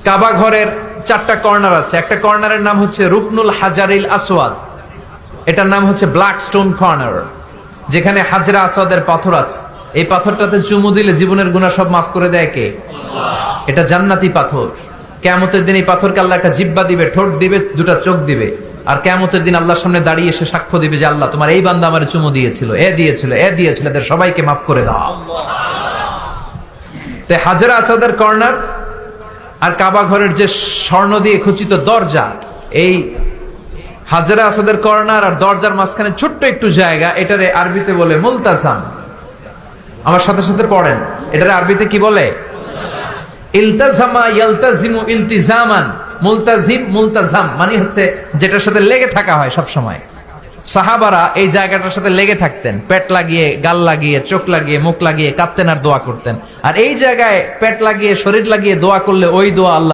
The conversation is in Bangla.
কাবা ঘরের 4টা কর্নার আছে। একটা কর্নারের নাম হচ্ছে রুকনুল হাজারিল আসওয়াদ, এটার নাম হচ্ছে ব্ল্যাক স্টোন কর্নার, যেখানে হাজরা আসওয়াদের পাথর আছে। এই পাথরটাতে চুমু দিলে জীবনের গুনাহ সব মাফ করে দেয় কে? এটা জান্নাতি পাথর। কিয়ামতের দিন এই পাথরকে আল্লাহ একটা জিহ্বা দিবে, ঠোঁট দিবে, দুটা চোখ দিবে, আর কিয়ামতের দিন আল্লাহর সামনে দাঁড়িয়ে এসে সাক্ষ্য দিবে যে আল্লাহ তোমার এই বান্দা আমার চুমু দিয়েছিল, এ দিয়েছিল, এ দিয়েছিল, এদের সবাইকে মাফ করে দাও। তো হাজরা আসওয়াদের কর্নার আর কাবা ঘরের যে স্বর্ণ দিয়ে খচিত দরজা, এই হাজরা আসওয়াদের কর্নার আর দরজার মাঝখানে ছোট্ট একটু জায়গা, এটারে আরবিতে বলে মুলতাজাম। আমার সাথে সাথে পড়েন, এটারে আরবিতে কি বলে? ইলতাজামা ইয়ালতাজিমু ইলতিজামান, মুলতাজিম মুলতাজাম মানে হচ্ছে যেটার সাথে লেগে থাকা হয় সব সময়। সাহাবারা এই জায়গাটার সাথে লেগে থাকতেন, পেট লাগিয়ে, গাল লাগিয়ে, চোখ লাগিয়ে, মুখ লাগিয়ে কাঁদতেন আর দোয়া করতেন। আর এই জায়গায় পেট লাগিয়ে, শরীর লাগিয়ে দোয়া করলে ওই দোয়া আল্লাহ